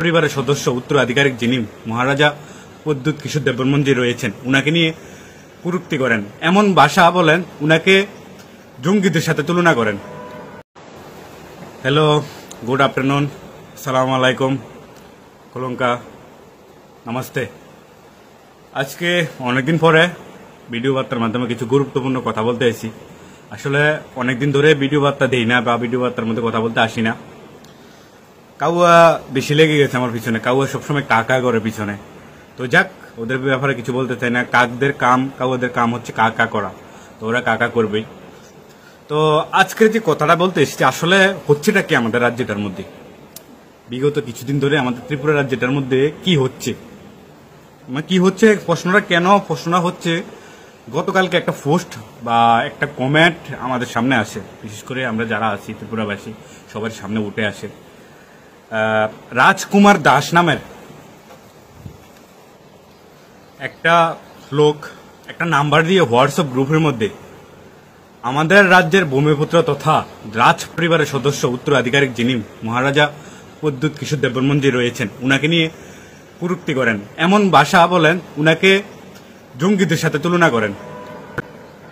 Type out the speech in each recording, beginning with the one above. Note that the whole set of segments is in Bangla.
পরিবারের সদস্য উত্তরাধিকারী যিনি মহারাজা প্রদ্যুৎ কিশোর দেববর্মনজি রয়েছেন, উনাকে নিয়ে কুরুক্তি করেন, এমন ভাষা বলেন, উনাকে জঙ্গিদের সাথে তুলনা করেন। হ্যালো, গুড আফটারনুন, সালাম আলাইকুম, কলঙ্কা, নমস্তে। আজকে অনেকদিন পরে ভিডিও বার্তার মাধ্যমে কিছু গুরুত্বপূর্ণ কথা বলতে এসেছি। আসলে অনেকদিন ধরে ভিডিও বার্তা দেই না বা ভিডিও বার্তার মধ্যে কথা বলতে আসি না। কাউয়া বেশি লেগে গেছে আমার পিছনে, কাউয়া সবসময় কাকা করে পিছনে। তো যাক, ওদের ব্যাপারে কিছু বলতে চাই না। কাউয়াদের কাম হচ্ছে কাকা করা, তো ওরা কাকা করবেই। তো আজকের যে কথাটা বলতে এসেছি, আসলে হচ্ছেটা কি আমাদের রাজ্যটার মধ্যে? বিগত কিছুদিন ধরে আমাদের ত্রিপুরা রাজ্যটার মধ্যে কি হচ্ছে, প্রশ্নটা হচ্ছে গতকালকে একটা পোস্ট বা একটা কমেন্ট আমাদের সামনে আসে, বিশেষ করে আমরা যারা আছি ত্রিপুরাবাসী সবার সামনে উঠে আসে। রাজকুমার দাস নামের একটা লোক একটা নাম্বার দিয়ে হোয়াটসঅ্যাপ গ্রুপের মধ্যে আমাদের রাজ্যের ভূমিপুত্র তথা রাজ পরিবারের সদস্য উত্তরাধিকারী যিনি মহারাজা প্রদ্যুৎ কিশোর দেববর্মনজি রয়েছেন, উনাকে নিয়ে কুরুক্তি করেন, এমন ভাষা বলেন, উনাকে জঙ্গিদের সাথে তুলনা করেন।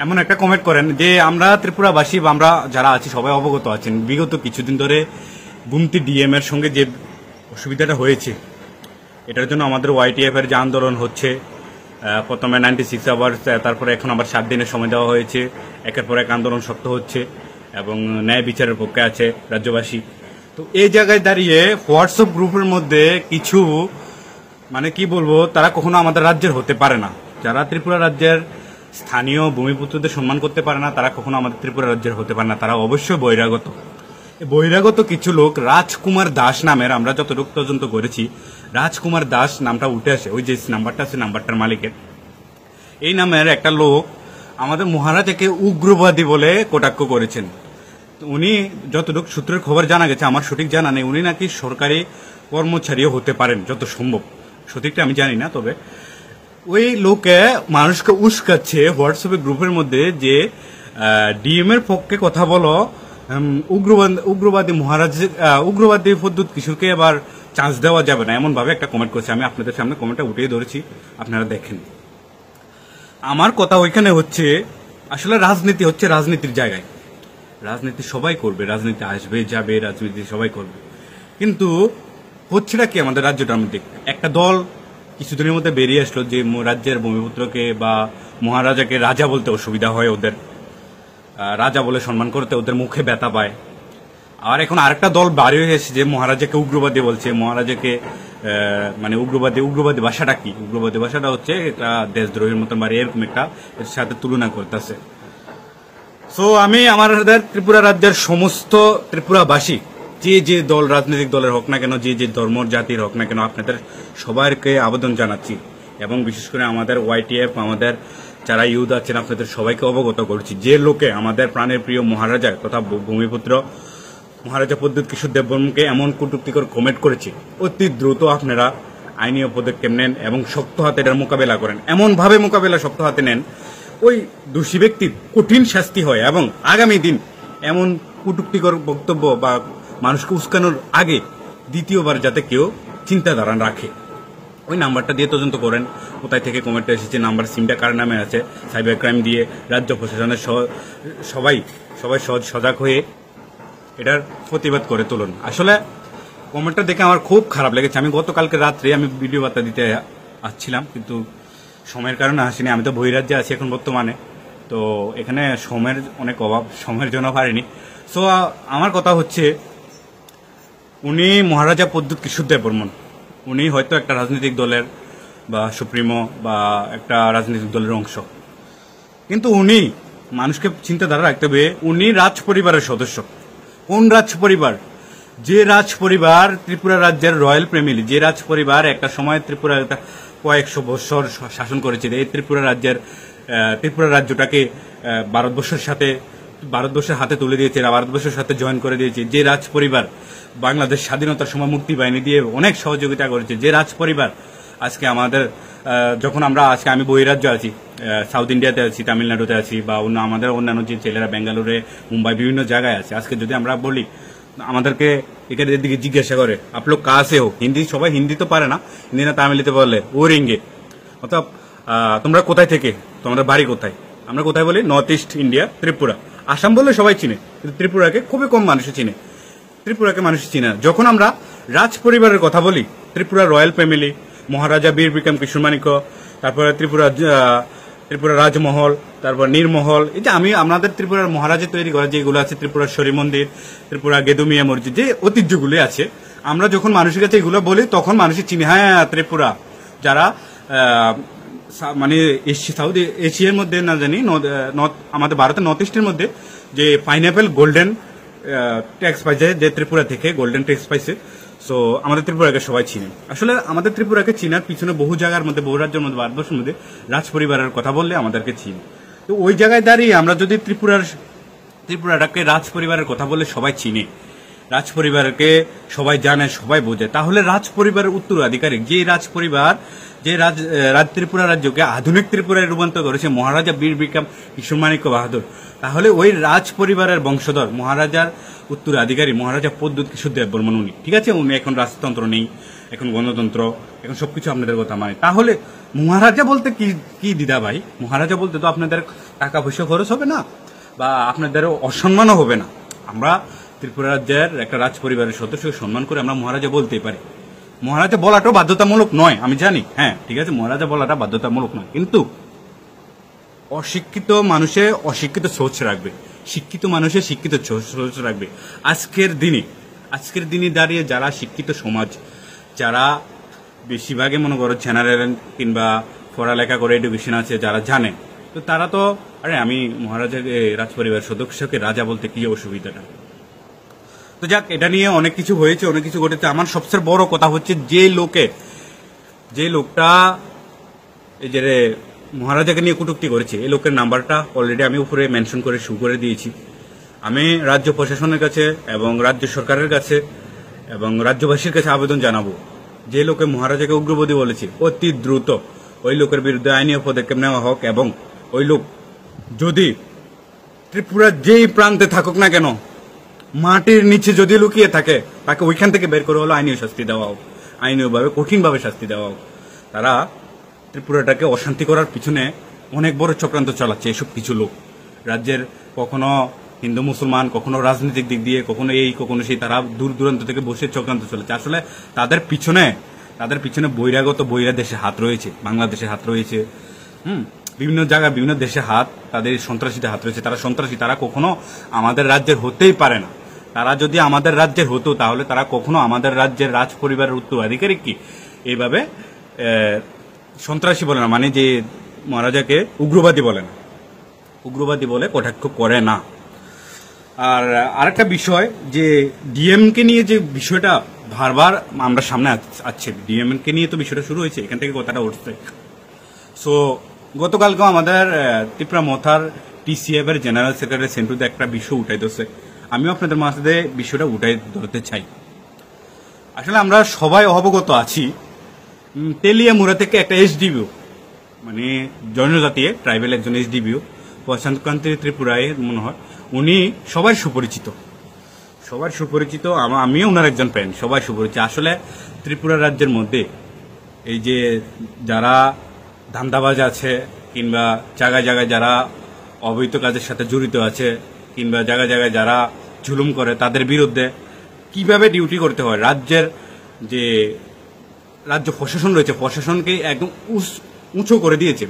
এমন একটা কমেন্ট করেন যে আমরা ত্রিপুরাবাসী বা আমরা যারা আছি সবাই অবগত আছেন, বিগত কিছুদিন ধরে গুমতি ডিএম এর সঙ্গে যে অসুবিধাটা হয়েছে, এটার জন্য আমাদের ওয়াইটিএফ এর যে আন্দোলন হচ্ছে, প্রথমে 96 আওয়ার্স, তারপরে এখন আবার 7 দিনের সময় দেওয়া হয়েছে। একের পর এক আন্দোলন শক্ত হচ্ছে এবং ন্যায় বিচারের পক্ষে আছে রাজ্যবাসী। তো এই জায়গায় দাঁড়িয়ে হোয়াটসঅ্যাপ গ্রুপের মধ্যে কিছু কি বলবো, তারা কখনো আমাদের রাজ্যের হতে পারে না। যারা ত্রিপুরা রাজ্যের স্থানীয় ভূমিপুত্রদের সম্মান করতে পারে না, তারা কখনো আমাদের ত্রিপুরা রাজ্যের হতে পারে না। তারা অবশ্যই বহিরাগত কিছু লোক। রাজকুমার দাস নামের, আমরা যতটুকু তদন্ত করেছি, রাজকুমার দাস নামটা উঠে আসে, ওই যে নাম্বারটা আছে নাম্বারটার মালিকের। এই নামের একটা লোক আমাদের মহারাজাকে উগ্রবাদী বলে কটাক্ষ করেছেন। উনি যতটুকু সূত্রের খবর জানা গেছে, আমার সঠিক জানা নেই, উনি নাকি সরকারি কর্মচারীও হতে পারেন যত সম্ভব, সঠিকটা আমি জানি না। তবে ওই লোকে মানুষকে উস্কাচ্ছে হোয়াটসঅ্যাপের গ্রুপের মধ্যে যে ডিএম এর পক্ষে কথা বলো, উগ্রবাদী প্রদ্যুৎ কিশোরকে এবার চান্স দেওয়া যাবে না, এমন ভাবে একটা কমেন্ট করেছে। আমি আপনাদের সামনে কমেন্টটা উঠিয়ে ধরেছি, আপনারা দেখেন। আমার কথা ওইখানে হচ্ছে, আসলে রাজনীতি হচ্ছে রাজনীতির জায়গায়, রাজনীতি সবাই করবে, রাজনীতি আসবে যাবে, রাজনীতি সবাই করবে, কিন্তু হচ্ছেটা কি আমাদের রাজ্যটার মধ্যে? একটা দল কিছুদিনের মধ্যে বেরিয়ে আসলো যে রাজ্যের ভূমিপুত্রকে বা মহারাজাকে রাজা বলতে অসুবিধা হয়, ওদের রাজা বলে সম্মান করতে ওদের মুখে ব্যথা পায়। আর এখন আরেকটা দল বাড়ি হয়ে এসেছে যে মহারাজাকে উগ্রবাদী বলছে, মহারাজাকে উগ্রবাদী ভাষাটা কি? উগ্রবাদী ভাষাটা হচ্ছে এটা দেশদ্রোহীর মতন বা এরকম একটা এর সাথে তুলনা করতেছে। সো আমি আমাদের ত্রিপুরা রাজ্যের সমস্ত ত্রিপুরাবাসী, যে দল, রাজনৈতিক দলের হোক না কেন, যে ধর্ম জাতির হোক না কেন, আপনাদের সবাইকে আবেদন জানাচ্ছি এবং বিশেষ করে আমাদের ওয়াইটিএফ, আমাদের যারা ইউথ আছেন, আপনাদের সবাইকে অবগত করছি, যে লোকে আমাদের প্রাণের প্রিয় মহারাজা তথা ভূমিপুত্র মহারাজা প্রদ্যুৎ কিশোর দেববর্মনকে এমন কটূক্তিকর কমেন্ট করেছে, অতি দ্রুত আপনারা আইনীয় পদক্ষেপ নেন এবং শক্ত হাতে এটার মোকাবেলা করেন। এমনভাবে মোকাবেলা শক্ত হাতে নেন ওই দোষী ব্যক্তির কঠিন শাস্তি হয় এবং আগামী দিন এমন কটূক্তিকর বক্তব্য বা মানুষকে উস্কানোর আগে দ্বিতীয়বার যাতে কেউ চিন্তাধারা রাখে। ওই নাম্বারটা দিয়ে তদন্ত করেন, কোথায় থেকে কমেন্টটা এসেছে, নাম্বার সিমটা কার নামে আছে, সাইবার ক্রাইম দিয়ে রাজ্য প্রশাসনের সবাই সজাগ হয়ে এটার প্রতিবাদ করে তুলুন। আসলে কমেন্টটা দেখে আমার খুব খারাপ লেগেছে। আমি গতকালকে রাত্রে ভিডিও বার্তা দিতে আসছিলাম, কিন্তু সময়ের কারণে আসিনি। আমি তো বহিরাজ্যে আছি এখন বর্তমানে, তো এখানে সময়ের অনেক অভাব, সময়ের জন্য পারিনি। সো আমার কথা হচ্ছে, উনি মহারাজা প্রদ্যুৎ কিশোর দেববর্মন, উনি হয়তো একটা রাজনৈতিক দলের বা সুপ্রিমো বা একটা রাজনৈতিক দলের অংশ, কিন্তু উনি মানুষকে চিন্তাধারা রাখতে হবে, উনি রাজ পরিবারের সদস্য। কোন রাজ পরিবার? যে রাজ পরিবার ত্রিপুরা রাজ্যের রয়্যাল ফ্যামিলি, যে রাজ পরিবার একটা সময় ত্রিপুরা কয়েকশো বছর শাসন করেছে, এই ত্রিপুরা রাজ্যটাকে ভারতবর্ষের হাতে তুলে দিয়েছে, ভারতবর্ষের সাথে জয়েন করে দিয়েছে, যে রাজ পরিবার বাংলাদেশ স্বাধীনতার সময় মুক্তি বাহিনী দিয়ে অনেক সহযোগিতা করেছে, যে রাজ পরিবার আজকে আমাদের যখন আমি বহিরাজ্য আছি, সাউথ ইন্ডিয়াতে আছি, তামিলনাড়ুতে আছি, বা আমাদের অন্যান্য যে ছেলেরা বেঙ্গালুরে, মুম্বাই, বিভিন্ন জায়গায় আছে, আজকে যদি আমরা বলি আমাদেরকে এখানে দিকে জিজ্ঞাসা করে আপ লোক কাহা সে হো, হিন্দি সবাই হিন্দি তো পারে না, হিন্দি না তামিলিতে বলে ও রেঙ্গে, অর্থাৎ তোমরা কোথায় থেকে, তোমরা বাড়ি কোথায়, আমরা কোথায় বলি north east India Tripura. Assam বললে সবাই চিনে, কিন্তু ত্রিপুরাকে খুবই কম মানুষ চিনে, ত্রিপুরাকে মানুষ চিনে না। যখন আমরা রাজ পরিবারের কথা বলি, ত্রিপুরা রয়্যাল ফ্যামিলি, মহারাজা বীর বিক্রম কিশোর মানিক্য, তারপরে ত্রিপুরা রাজমহল, তারপর নীরমহল, এই যে আমাদের ত্রিপুরার মহারাজা তৈরি করা যেগুলো আছে, ত্রিপুরাশ্বরী মন্দির, ত্রিপুরা গেদুমিয়া মসজিদ, যে ঐতিহ্যগুলি আছে, আমরা যখন মানুষের কাছে এগুলো বলি তখন মানুষের চিনি হ্যাঁ ত্রিপুরা। যারা মানে সাউথ এশিয়ার মধ্যে না জানি আমাদের ভারতের নর্থ ইস্টের মধ্যে যে পাইনঅ্যাপেল গোল্ডেন ট্যাক্স পাইছে, যে ত্রিপুরা থেকে গোল্ডেন ট্যাক্স পাইছে, সো আমাদের ত্রিপুরাকে সবাই চিনে। আসলে আমাদের ত্রিপুরাকে চিনার পিছনে বহু জায়গার মধ্যে, বহু রাজ্যের মধ্যে, ভারতবর্ষের মধ্যে রাজ পরিবারের কথা বললে আমাদেরকে চিনি। তো ওই জায়গায় দাঁড়িয়ে আমরা যদি ত্রিপুরাটাকে রাজ পরিবারের কথা বললে সবাই চিনে, রাজ পরিবারকে সবাই জানে, সবাই বোঝে, তাহলে রাজ পরিবারের উত্তরাধিকারী যে রাজ পরিবার, যে রাজ ত্রিপুরা রাজ্যকে আধুনিক ত্রিপুরায় রূপান্তর করেছে মহারাজা বীর বিক্রম কিশোর মানিক্য বাহাদুর, তাহলে ওই রাজ পরিবারের বংশধর মহারাজার উত্তরাধিকারী মহারাজা প্রদ্যুৎ কিশোর দেব বর্মন উনি, ঠিক আছে, উনি এখন রাজতন্ত্র নেই, এখন গণতন্ত্র, এখন সবকিছু আপনাদের কথা মানে, তাহলে মহারাজা বলতে কি দিদা ভাই, মহারাজা বলতে তো আপনাদের টাকা পয়সা খরচ হবে না বা আপনাদের অসম্মানও হবে না। আমরা ত্রিপুরা রাজ্যের একটা রাজ পরিবারের সদস্যকে সম্মান করে আমরা মহারাজা বলতেই পারি। মহারাজা বলাটাও বাধ্যতামূলক নয়, আমি জানি, হ্যাঁ ঠিক আছে, মহারাজা বলাটা বাধ্যতামূলক নয়, কিন্তু অশিক্ষিত মানুষে অশিক্ষিত সোচ রাখবে, শিক্ষিত মানুষে শিক্ষিত সোচ রাখবে। আজকের দিনে দাঁড়িয়ে যারা শিক্ষিত সমাজ, যারা বেশিরভাগে মনে করো জেনারেল কিংবা পড়ালেখা করে এডুকেশন আছে, যারা জানে, তো তারা তো আরে আমি মহারাজাকে রাজপরিবার সদস্যকে রাজা বলতে কি অসুবিধাটা। তো যাক, এটা নিয়ে অনেক কিছু হয়েছে, অনেক কিছু ঘটেছে। আমার সবচেয়ে বড় কথা হচ্ছে যে লোকটা এই যে মহারাজাকে নিয়ে কটূক্তি করেছে, এই লোকের নাম্বারটা অলরেডি আমি উপরে মেনশন করে শু করে দিয়েছি। আমি রাজ্য প্রশাসনের কাছে এবং রাজ্য সরকারের কাছে এবং রাজ্যবাসীর কাছে আবেদন জানাবো, যে লোকে মহারাজাকে উগ্রবাদী বলেছে অতি দ্রুত ওই লোকের বিরুদ্ধে আইনি পদক্ষেপ নেওয়া হোক, এবং ওই লোক যদি ত্রিপুরার যেই প্রান্তে থাকুক না কেন, মাটির নিচে যদি লুকিয়ে থাকে, তাকে ওইখান থেকে বের করে হলো আইনীয় শাস্তি দেওয়া হোক, আইনীয়ভাবে কঠিনভাবে শাস্তি দেওয়া হোক। তারা ত্রিপুরাটাকে অশান্তি করার পিছনে অনেক বড় চক্রান্ত চালাচ্ছে এসব কিছু লোক। রাজ্যের কখনো হিন্দু মুসলমান, কখনো রাজনৈতিক দিক দিয়ে, কখনো এই কখনো সেই, তারা দূর দূরান্ত থেকে বসে চক্রান্ত চলেছে। আসলে তাদের পিছনে বহিরাগত দেশে হাত রয়েছে, বাংলাদেশের হাত রয়েছে, বিভিন্ন জায়গায় বিভিন্ন দেশে হাত, তাদের সন্ত্রাসীদের হাত রয়েছে। তারা সন্ত্রাসী, তারা কখনো আমাদের রাজ্যের হতেই পারে না। তারা যদি আমাদের রাজ্যের হতো তাহলে তারা কখনো আমাদের রাজ্যের রাজ পরিবারের উত্তরাধিকারী কি এইভাবে সন্ত্রাসী বলে না, মানে যে মহারাজাকে উগ্রবাদী বলে না, উগ্রবাদী বলে কটাক্ষ করে না। আর আরেকটা বিষয়, যে ডিএমকে নিয়ে যে বিষয়টা বারবার আমরা সামনে আসছে, ডিএমকে নিয়ে তো বিষয়টা শুরু হয়েছে, এখান থেকে কথাটা উঠছে। সো গতকালকেও আমাদের ত্রিপুরা মথার টিসিএফ এর জেনারেল সেক্রেটারি সেন্টুতে একটা বিষয় উঠাই দিচ্ছে, আমিও আপনাদের মাঝে বিষয়টা উঠাই ধরতে চাই। আসলে আমরা সবাই অবগত আছি, তেলিয়ামুড়া থেকে একটা এসডিবিও, মানে জনজাতি ট্রাইবেল একজন এসডিবিও, প্রশান্তকান্তি ত্রিপুরায় মনে হয়, উনি সবাই সুপরিচিত, আমিও ওনার একজন ফ্রেন্ড, সবাই সুপরিচিত। আসলে ত্রিপুরা রাজ্যের মধ্যে এই যে যারা ধান্দাবাজ আছে, কিংবা জায়গায় জায়গায় যারা অবৈধ কাজের সাথে জড়িত আছে, কিংবা জায়গায় জায়গায় যারা জুলুম করে, তাদের বিরুদ্ধে কিভাবে ডিউটি করতে হয়, রাজ্যের যে রাজ্য প্রশাসন রয়েছে, প্রশাসনকে একদম উঁচু করে দিয়েছে,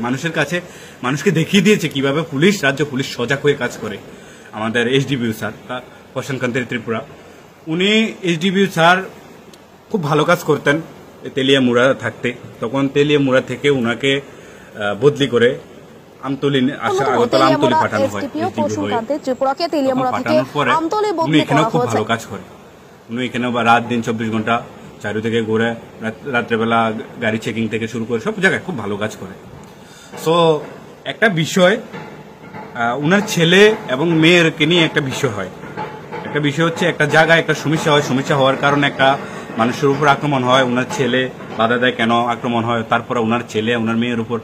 মানুষকে দেখিয়ে দিয়েছে কিভাবে রাজ্য পুলিশ সজাগ হয়ে কাজ করে। আমাদের এসডিবিউ স্যার প্রশান্তকান্তি ত্রিপুরা, উনি এসডিবিউ স্যার খুব ভালো কাজ করতেন তেলিয়ামুড়া থাকতে, তখন তেলিয়ামুড়া থেকে উনাকে বদলি করে আমতলী পাঠানো হয়। উনি এখানেও খুব ভালো কাজ করে, উনি এখানেও রাত দিন 24 ঘন্টা চারিদিকে ঘুরে, রাত্রেবেলা গাড়ি চেকিং থেকে শুরু করে সব জায়গায় খুব ভালো কাজ করে। সো একটা বিষয়, উনার ছেলে এবং মেয়েরকে নিয়ে একটা বিষয় হচ্ছে, একটা জায়গায় একটা সমস্যা হওয়ার কারণে একটা মানুষের উপর আক্রমণ হয়, উনার ছেলে বাধা দেয়, কেন আক্রমণ হয়, তারপরে উনার ছেলে উনার মেয়ের উপর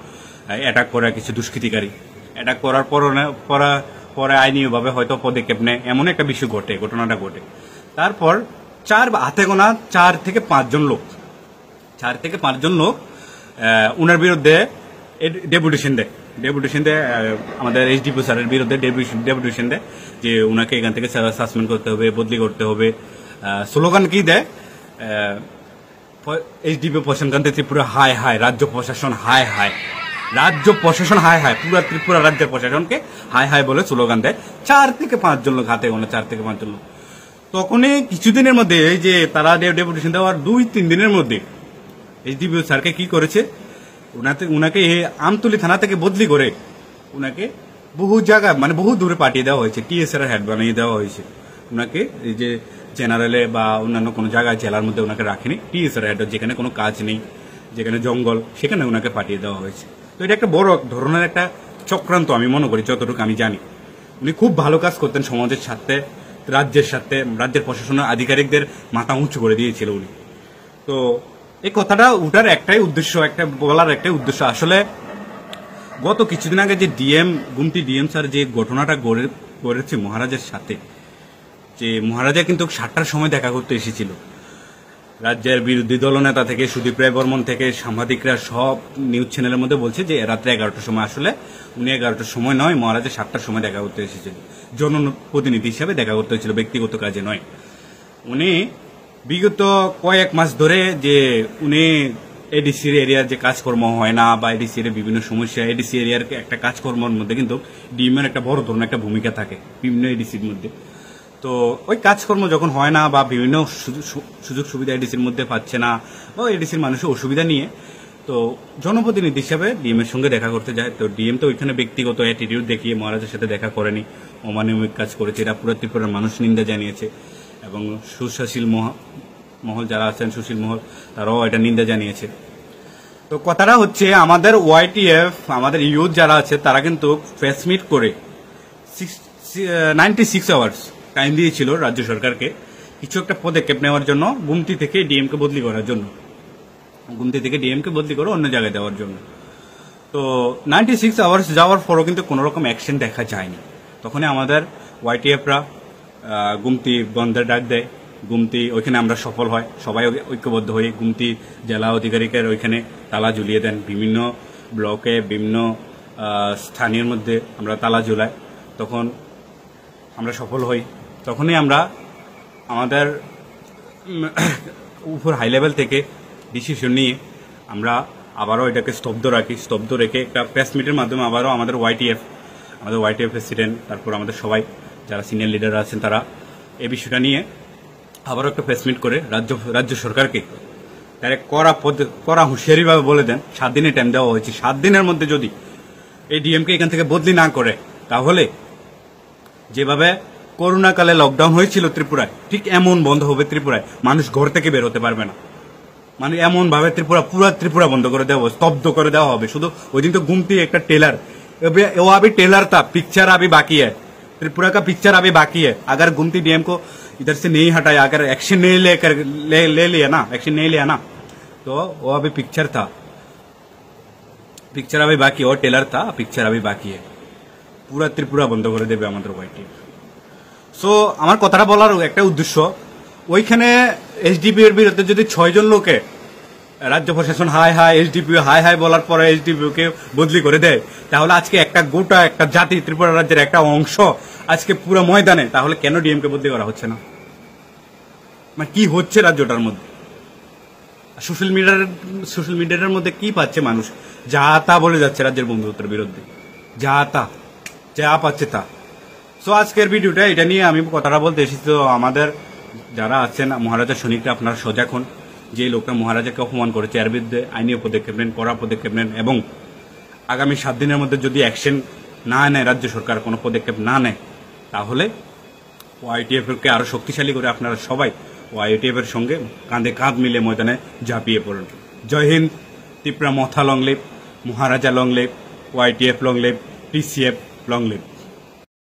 অ্যাটাক করে কিছু দুষ্কৃতিকারী, অ্যাটাক করার পরে আইনীয়ভাবে হয়তো পদক্ষেপ নেয়, এমন একটা ঘটনাটা ঘটে। তারপর হাতে গোনা 4 থেকে 5 জন লোক, 4 থেকে 5 জন লোক উনার বিরুদ্ধে ডেপুটেশন দেয় আমাদের এইচডিপি স্যারের বিরুদ্ধে ডেপুটেশন দেয় যে উনাকে এখান থেকে সাসপেন্ড করতে হবে, বদলি করতে হবে। স্লোগান কি দেয়, এইচডিপি প্রশাসনকান্তে ত্রিপুরা হায় হায়, রাজ্য প্রশাসন হায় হায়, রাজ্য প্রশাসন হায় হায়, পুরো ত্রিপুরা রাজ্যের প্রশাসনকে হায় হায় বলে স্লোগান দেয় 4 থেকে 5 জন লোক, হাতে গোনা 4 থেকে 5 জন লোক। তখনই কিছুদিনের মধ্যে এই যে তারা ডেপুটেশন দেওয়ার 2-3 দিনের মধ্যে এইচডিপি স্যারকে কি করেছে, উনাকে আমতলী থানা থেকে বদলি করে উনাকে বহু জায়গায় মানে বহু দূরে পাঠিয়ে দেওয়া হয়েছে, টিএসআর হেড বানিয়ে দেওয়া হয়েছে। উনাকে এই যে জেনারেলে বা অন্যান্য কোনো জায়গায় জেলার মধ্যে ওনাকে রাখেনি, টিএসআর হেড যেখানে কোনো কাজ নেই, যেখানে জঙ্গল, সেখানে ওনাকে পাঠিয়ে দেওয়া হয়েছে। তো এটা একটা বড় ধরনের একটা চক্রান্ত আমি মনে করি, যতটুকু আমি জানি। উনি খুব ভালো কাজ করতেন সমাজের সাথে, রাজ্যের সাথে, রাজ্যের প্রশাসনের আধিকারিকদের মাথা উঁচু করে দিয়েছিল উনি। তো এই কথাটা উঠার একটাই উদ্দেশ্য, বলার একটাই উদ্দেশ্য, আসলে গত কিছুদিন আগে যে গুমতি ডিএম স্যার যে ঘটনাটা করেছে মহারাজের সাথে, যে মহারাজা কিন্তু 7টার সময় দেখা করতে এসেছিল। রাজ্যের বিরোধী দলনেতা থেকে সুদীপ রায় বর্মন থেকে সাংবাদিকরা সব নিউজ চ্যানেলের মধ্যে বলছে যে রাত্রে 11টার সময়, আসলে উনি 11টার সময় নয়, মহারাজের 7টার সময় দেখা করতে এসেছিল। জনপ্রতিনিধি হিসাবে দেখা করতে হয়েছিল, ব্যক্তিগত কাজে নয়। উনি বিগত কয়েক মাস ধরে যে উনি এডিসির এরিয়ার যে কাজকর্ম হয় না বা এডিসির বিভিন্ন সমস্যা, এডিসি এরিয়ার একটা কাজকর্মের মধ্যে কিন্তু ডিএমের একটা বড় ধরনের একটা ভূমিকা থাকে বিভিন্ন এডিসির মধ্যে। তো ওই কাজকর্ম যখন হয় না বা বিভিন্ন সুযোগ সুবিধা এডিসির মধ্যে পাচ্ছে না বা এডিসির মানুষের অসুবিধা নিয়ে, তো জনপ্রতিনিধি হিসাবে ডিএমের সঙ্গে দেখা করতে যায়। তো ডিএম তো ওইখানে ব্যক্তিগত অ্যাটিটিউড দেখিয়ে মহারাজের সাথে দেখা করেনি, অমানবিক কাজ করেছে, এটা পুরো ত্রিপুরার মানুষ নিন্দা জানিয়েছে। এবং সুশীল মহল যারা আছেন, সুশীল মহল, তারাও এটা নিন্দা জানিয়েছে। তো কথাটা হচ্ছে আমাদের ওয়াইটিএফ, আমাদের ইউথ যারা আছে, তারা কিন্তু প্রেস মিট করে 96 আওয়ার্স টাইম দিয়েছিল রাজ্য সরকারকে কিছু একটা পদক্ষেপ নেওয়ার জন্য, গুমতি থেকে ডিএমকে বদলি করার জন্য, গুমতি থেকে ডিএমকে বদলি করে অন্য জায়গায় দেওয়ার জন্য। তো 96 আওয়ার্স যাওয়ার পরও কিন্তু কোনো রকম অ্যাকশন দেখা যায়নি। তখনই আমাদের ওয়াইটিএফরা গুমতি বন্ধের ডাক দেয়, গুমতি ওইখানে আমরা সফল হয়, সবাই ঐক্যবদ্ধ হয়ে গুমতি জেলা আধিকারিকের ওইখানে তালা ঝুলিয়ে দেন, বিভিন্ন ব্লকে বিভিন্ন স্থানীয় মধ্যে আমরা তালা ঝুলাই। তখন আমরা সফল হই। তখনই আমরা আমাদের উপর হাই লেভেল থেকে ডিসিশন নিয়ে আমরা আবারও এটাকে স্তব্ধ রেখে একটা প্রেস মিটের মাধ্যমে আবারও আমাদের ওয়াইটিএফ প্রেসিডেন্ট, তারপর আমাদের সবাই যারা সিনিয়র লিডার আছেন, তারা এই বিষয়টা নিয়ে আবারও একটা প্রেস মিট করে রাজ্য সরকারকে তারা কড়া হুঁশিয়ারিভাবে বলে দেন 7 দিনের টাইম দেওয়া হয়েছে। 7 দিনের মধ্যে যদি এই ডিএমকে এখান থেকে বদলি না করে, তাহলে যেভাবে করোনাকালে লকডাউন হয়েছিল ত্রিপুরায়, ঠিক এমন বন্ধ হবে ত্রিপুরায়, মানুষ ঘর থেকে বের হতে পারবে না। মানে এমন ভাবে পুরা ত্রিপুরা বন্ধ করে দেওয়া হবে, স্তব্ধ করে দেওয়া হবে। শুধু ওই দিন তো গুমতি একটা टेलर वो अभी टेलर था, पिक्चर अभी बाकी है, त्रिपुरा का पिक्चर अभी बाकी है। अगर गुमती डीएम को इधर से नहीं हटाया, अगर एक्शन नहीं ले लिया ना, तो वो अभी पिक्चर था, पिक्चर अभी बाकी, और टेलर था, पिक्चर अभी बाकी है। পুরা ত্রিপুরা বন্ধ করে দেবে আমাদের ওয়াইটি। সো আমার কথাটা বলার একটা উদ্দেশ্য, ওইখানে এইচডিপি এর বিরুদ্ধে যদি 6 জন লোকে রাজ্য প্রশাসন high high, HDP high high বলার পরে এইচডিপি কে বদলি করে দেয়, তাহলে আজকে গোটা একটা জাতি, ত্রিপুরা রাজ্যের একটা অংশ আজকে পুরো ময়দানে, তাহলে কেন ডিএম কে বদলি করা হচ্ছে না? মানে কি হচ্ছে রাজ্যটার মধ্যে? সোশ্যাল মিডিয়ার মধ্যে কি পাচ্ছে মানুষ? যা তা বলে যাচ্ছে রাজ্যের বন্ধুত্বের বিরুদ্ধে, যা পাচ্ছে তা। সো আজকের ভিডিওটা এটা নিয়ে আমি কথাটা বলতে এসেছি। তো আমাদের যারা আছেন মহারাজা সৈনিকরা, আপনারা সজাগ হন। যে লোকটা মহারাজাকে অপমান করেছে এর বিরুদ্ধে আইনি পদক্ষেপ নেন, কড়া পদক্ষেপ নেন, এবং আগামী 7 দিনের মধ্যে যদি অ্যাকশন না নেয়, রাজ্য সরকার কোনো পদক্ষেপ না নেয়, তাহলে ওয়াইটিএফ কে আরো শক্তিশালী করে আপনারা সবাই ওয়াইটিএফ এর সঙ্গে কাঁধে কাঁধ মিলে ময়দানে ঝাঁপিয়ে পড়ুন। জয় Hind, Tripura Motha long live, Maharaja long live, YTF long live, TCF long leave.